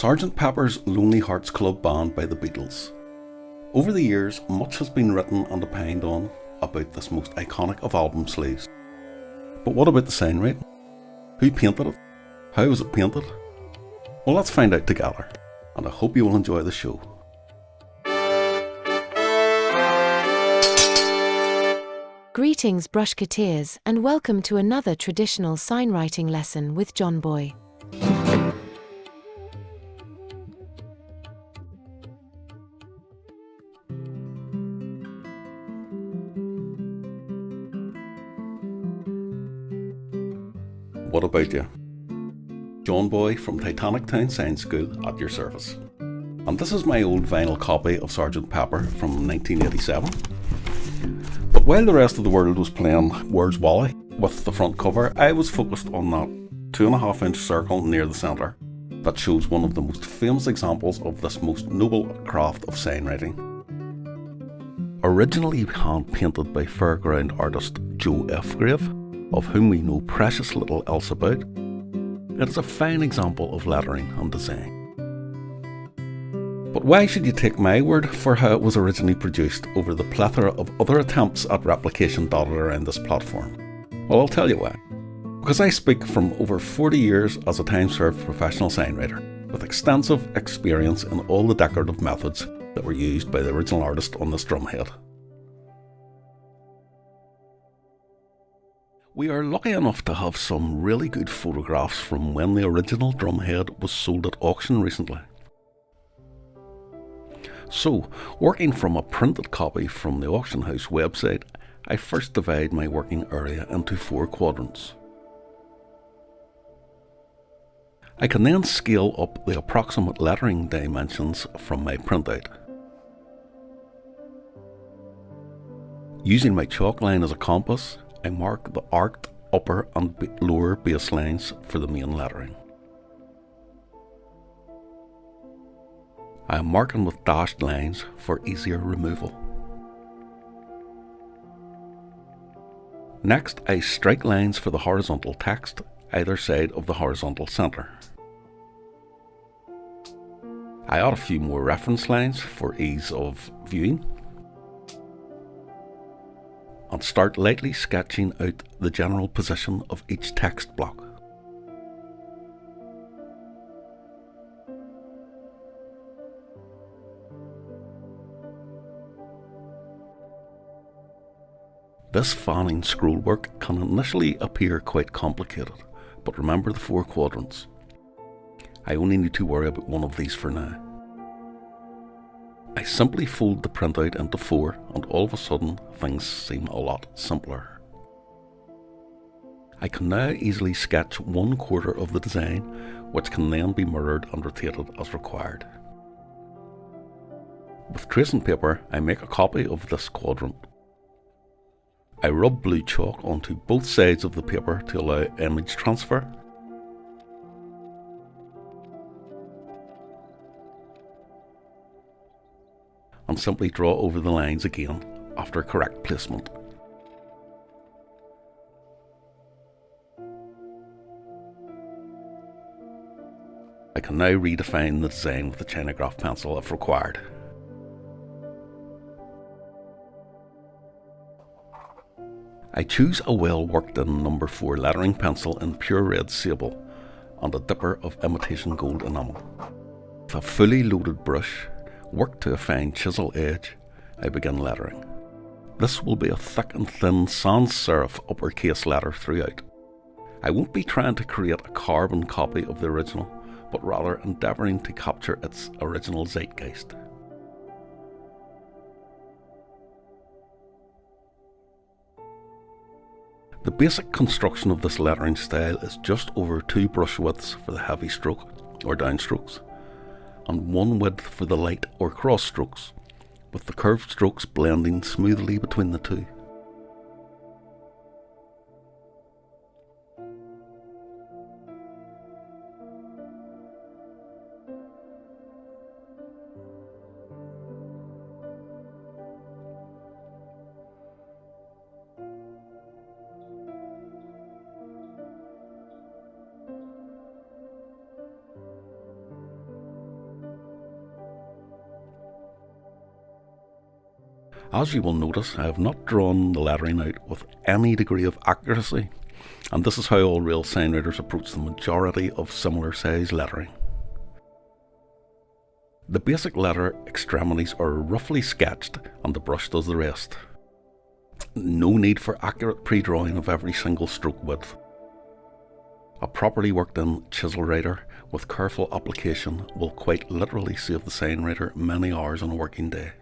Sgt. Pepper's Lonely Hearts Club Band by the Beatles. Over the years, much has been written and opined on about this most iconic of album sleeves. But what about the signwriting? Who painted it? How was it painted? Well, let's find out together, and I hope you will enjoy the show. Greetings, brushketeers, and welcome to another traditional signwriting lesson with JohnBoy. What about you? JohnBoy from Titanic Town Science School at your service. And this is my old vinyl copy of Sgt. Pepper from 1987. But while the rest of the world was playing Where's Wally with the front cover, I was focused on that 2.5-inch circle near the centre that shows one of the most famous examples of this most noble craft of signwriting. Originally hand painted by fairground artist Joe F. Grave, of whom we know precious little else about, it is a fine example of lettering and design. But why should you take my word for how it was originally produced over the plethora of other attempts at replication dotted around this platform? Well, I'll tell you why. Because I speak from over 40 years as a time-served professional signwriter, with extensive experience in all the decorative methods that were used by the original artist on this drumhead. We are lucky enough to have some really good photographs from when the original drumhead was sold at auction recently. So, working from a printed copy from the auction house website, I first divide my working area into 4 quadrants. I can then scale up the approximate lettering dimensions from my printout. Using my chalk line as a compass, I mark the arced upper and lower baselines for the main lettering. I am marking with dashed lines for easier removal. Next, I strike lines for the horizontal text either side of the horizontal centre. I add a few more reference lines for ease of viewing, and start lightly sketching out the general position of each text block. This fanning scrollwork can initially appear quite complicated, but remember the 4 quadrants. I only need to worry about one of these for now. I simply fold the printout into 4 and all of a sudden things seem a lot simpler. I can now easily sketch 1/4 of the design, which can then be mirrored and rotated as required. With tracing paper, I make a copy of this quadrant. I rub blue chalk onto both sides of the paper to allow image transfer. And simply draw over the lines again after correct placement. I can now redefine the design with the Chinograph pencil if required. I choose a well worked in number 4 lettering pencil in pure red sable and a dipper of imitation gold enamel. With a fully loaded brush, worked to a fine chisel edge, I begin lettering. This will be a thick and thin sans serif uppercase letter throughout. I won't be trying to create a carbon copy of the original, but rather endeavouring to capture its original zeitgeist. The basic construction of this lettering style is just over 2 brush widths for the heavy stroke or downstrokes, and 1 width for the light or cross strokes, with the curved strokes blending smoothly between the 2. As you will notice, I have not drawn the lettering out with any degree of accuracy, and this is how all real signwriters approach the majority of similar size lettering. The basic letter extremities are roughly sketched and the brush does the rest. No need for accurate pre-drawing of every single stroke width. A properly worked in chisel writer with careful application will quite literally save the signwriter many hours on a working day.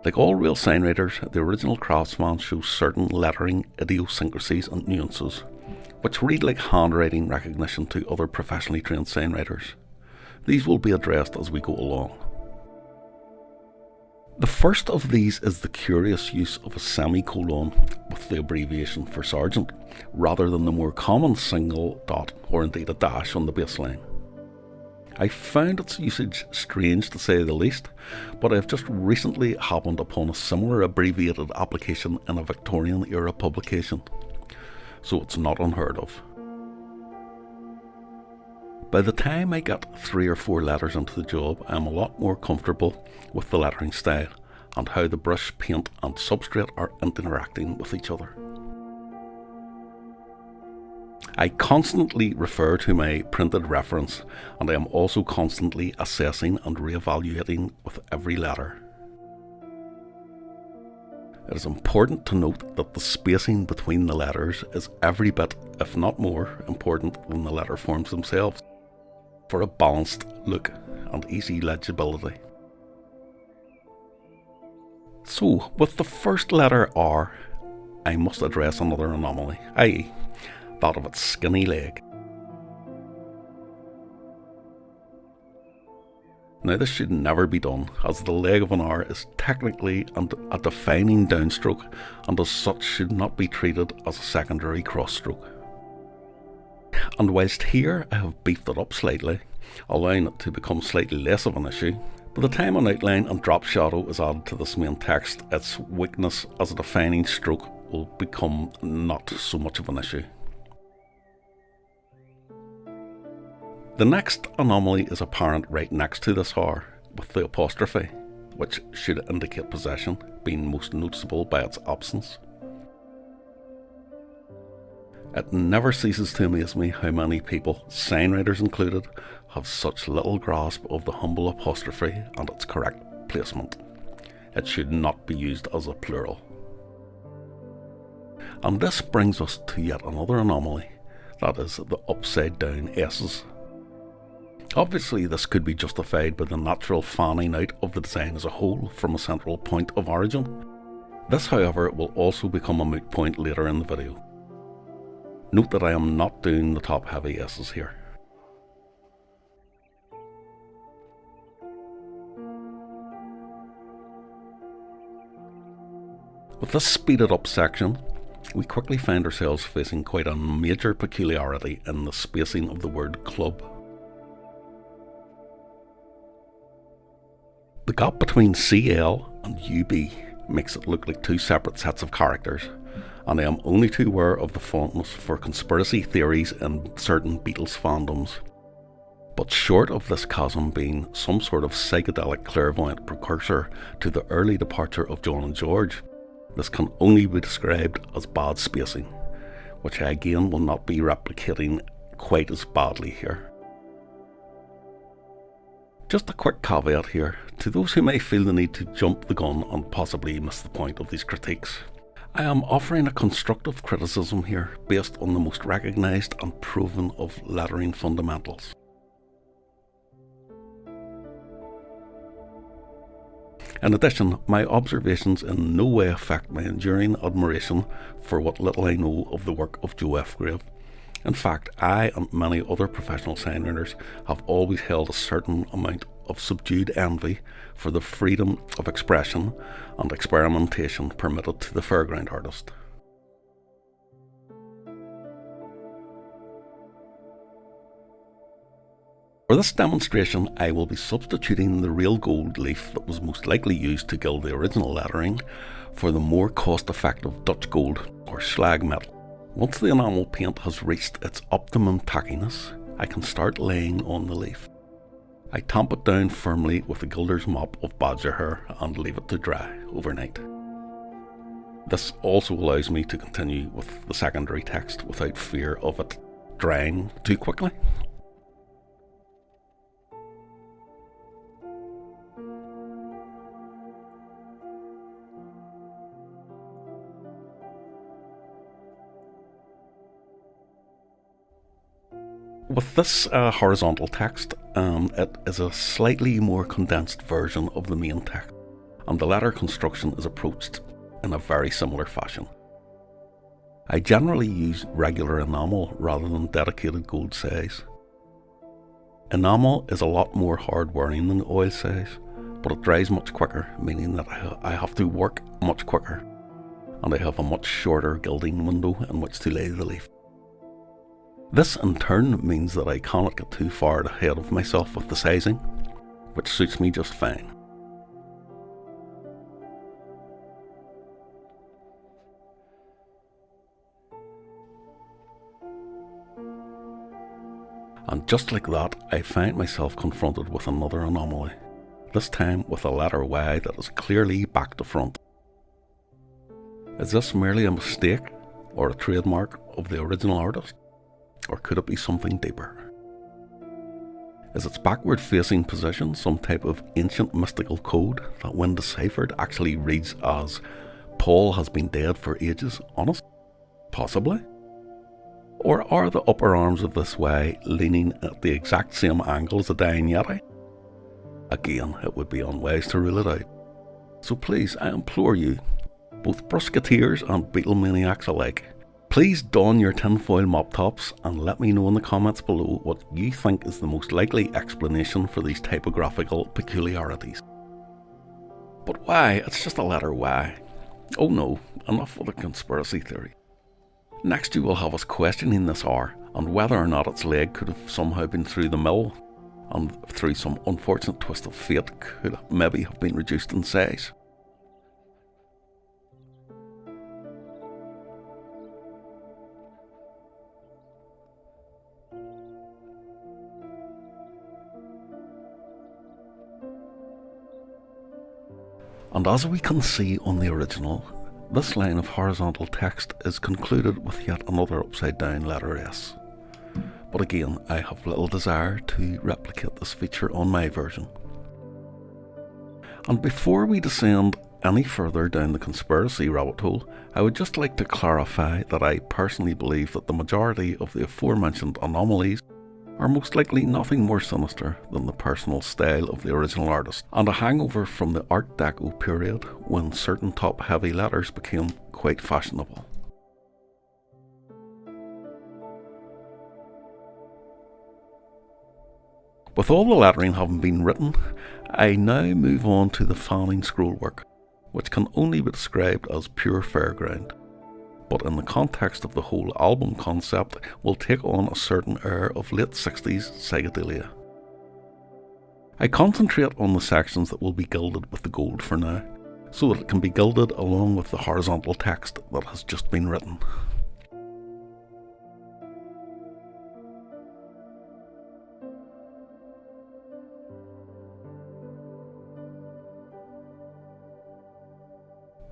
Like all real signwriters, the original craftsman shows certain lettering idiosyncrasies and nuances, which read like handwriting recognition to other professionally trained signwriters. These will be addressed as we go along. The first of these is the curious use of a semicolon with the abbreviation for sergeant, rather than the more common single dot or indeed a dash on the baseline. I found its usage strange to say the least, but I have just recently happened upon a similar abbreviated application in a Victorian era publication, so it's not unheard of. By the time I get 3 or 4 letters into the job, I am a lot more comfortable with the lettering style and how the brush, paint and substrate are interacting with each other. I constantly refer to my printed reference, and I am also constantly assessing and re-evaluating with every letter. It is important to note that the spacing between the letters is every bit, if not more, important than the letter forms themselves, for a balanced look and easy legibility. So, with the first letter R, I must address another anomaly, i.e., that of its skinny leg. Now this should never be done, as the leg of an R is technically a defining downstroke and as such should not be treated as a secondary cross-stroke. And whilst here I have beefed it up slightly, allowing it to become slightly less of an issue, by the time an outline and drop shadow is added to this main text, its weakness as a defining stroke will become not so much of an issue. The next anomaly is apparent right next to this R, with the apostrophe, which should indicate possession, being most noticeable by its absence. It never ceases to amaze me how many people, signwriters included, have such little grasp of the humble apostrophe and its correct placement. It should not be used as a plural. And this brings us to yet another anomaly, that is the upside down S's. Obviously this could be justified by the natural fanning out of the design as a whole from a central point of origin. This, however, will also become a moot point later in the video. Note that I am not doing the top heavy S's here. With this speeded up section, we quickly find ourselves facing quite a major peculiarity in the spacing of the word club. The gap between CL and UB makes it look like 2 separate sets of characters, and I am only too aware of the fondness for conspiracy theories in certain Beatles fandoms. But short of this chasm being some sort of psychedelic clairvoyant precursor to the early departure of John and George, this can only be described as bad spacing, which I again will not be replicating quite as badly here. Just a quick caveat here, to those who may feel the need to jump the gun and possibly miss the point of these critiques. I am offering a constructive criticism here based on the most recognised and proven of lettering fundamentals. In addition, my observations in no way affect my enduring admiration for what little I know of the work of Joe F. Grave. In fact, I and many other professional signwriters have always held a certain amount of subdued envy for the freedom of expression and experimentation permitted to the fairground artist. For this demonstration, I will be substituting the real gold leaf that was most likely used to gild the original lettering for the more cost-effective Dutch gold or slag metal. Once the enamel paint has reached its optimum tackiness, I can start laying on the leaf. I tamp it down firmly with a gilder's mop of badger hair and leave it to dry overnight. This also allows me to continue with the secondary text without fear of it drying too quickly. With this horizontal text, it is a slightly more condensed version of the main text, and the letter construction is approached in a very similar fashion. I generally use regular enamel rather than dedicated gold size. Enamel is a lot more hard wearing than oil size, but it dries much quicker, meaning that I have to work much quicker, and I have a much shorter gilding window in which to lay the leaf. This in turn means that I cannot get too far ahead of myself with the sizing, which suits me just fine. And just like that, I find myself confronted with another anomaly, this time with a letter Y that is clearly back to front. Is this merely a mistake or a trademark of the original artist? Or could it be something deeper? Is its backward facing position some type of ancient mystical code that when deciphered actually reads as "Paul has been dead for ages" on it? Possibly. Or are the upper arms of this Y leaning at the exact same angle as a dying Yeti? Again, it would be unwise to rule it out. So please, I implore you, both brusketeers and Beatlemaniacs alike, please don your tinfoil mop tops and let me know in the comments below what you think is the most likely explanation for these typographical peculiarities. But why? It's just a letter Y. Oh no, enough with the conspiracy theory. Next you will have us questioning this R and whether or not its leg could have somehow been through the mill and through some unfortunate twist of fate could maybe have been reduced in size. And as we can see on the original, this line of horizontal text is concluded with yet another upside down letter S. But again, I have little desire to replicate this feature on my version. And before we descend any further down the conspiracy rabbit hole, I would just like to clarify that I personally believe that the majority of the aforementioned anomalies are most likely nothing more sinister than the personal style of the original artist, and a hangover from the Art Deco period when certain top-heavy letters became quite fashionable. With all the lettering having been written, I now move on to the fanning scrollwork, which can only be described as pure fairground, but in the context of the whole album concept will take on a certain air of late 60s psychedelia. I concentrate on the sections that will be gilded with the gold for now, so that it can be gilded along with the horizontal text that has just been written.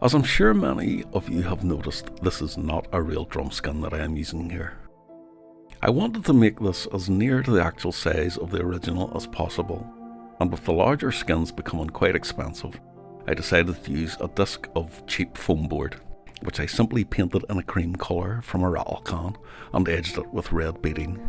As I'm sure many of you have noticed, this is not a real drum skin that I am using here. I wanted to make this as near to the actual size of the original as possible, and with the larger skins becoming quite expensive, I decided to use a disc of cheap foam board, which I simply painted in a cream colour from a rattle can and edged it with red beading.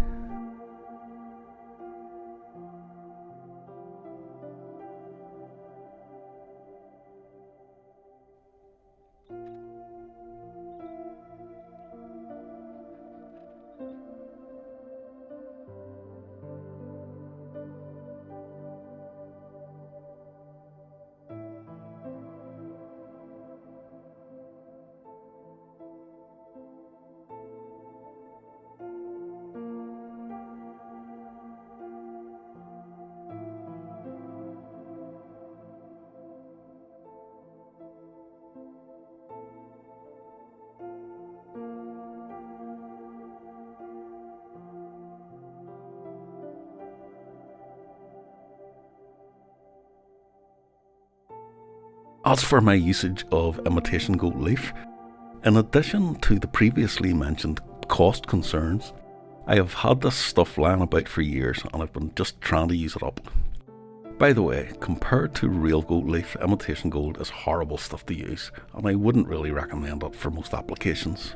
As for my usage of imitation gold leaf, in addition to the previously mentioned cost concerns, I have had this stuff lying about for years and I've been just trying to use it up. By the way, compared to real gold leaf, imitation gold is horrible stuff to use, and I wouldn't really recommend it for most applications.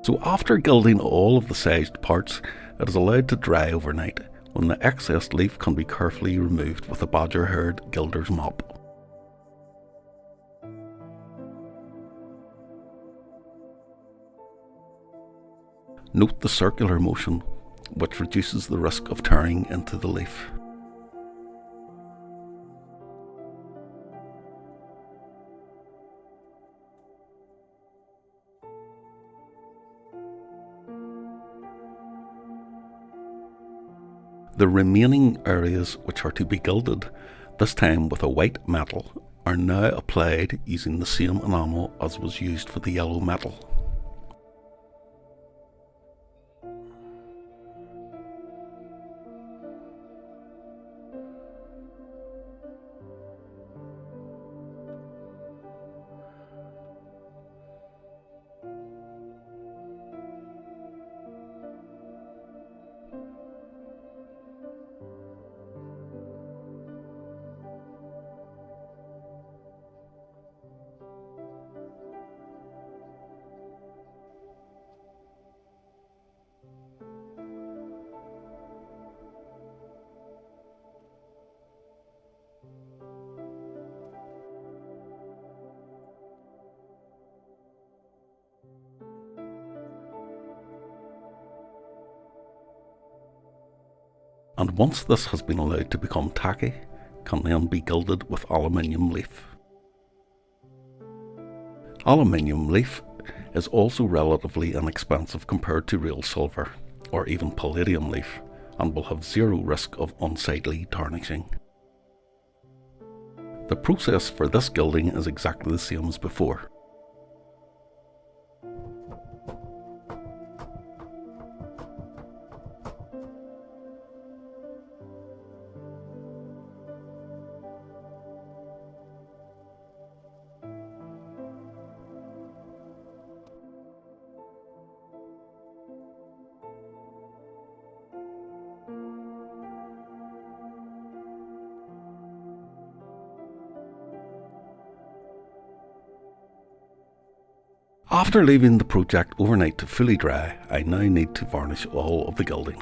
So after gilding all of the sized parts, it is allowed to dry overnight, when the excess leaf can be carefully removed with a badger-haired gilder's mop. Note the circular motion, which reduces the risk of tearing into the leaf. The remaining areas which are to be gilded, this time with a white metal, are now applied using the same enamel as was used for the yellow metal. And once this has been allowed to become tacky, can then be gilded with aluminium leaf. Aluminium leaf is also relatively inexpensive compared to real silver, or even palladium leaf, and will have zero risk of unsightly tarnishing. The process for this gilding is exactly the same as before. After leaving the project overnight to fully dry, I now need to varnish all of the gilding.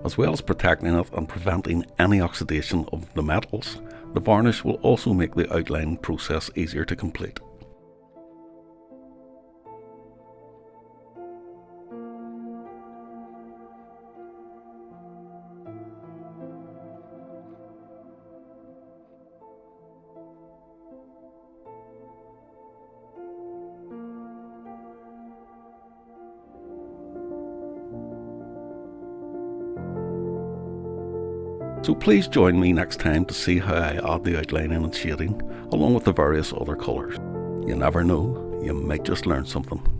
As well as protecting it and preventing any oxidation of the metals, the varnish will also make the outline process easier to complete. So please join me next time to see how I add the outlining and shading, along with the various other colours. You never know, you might just learn something.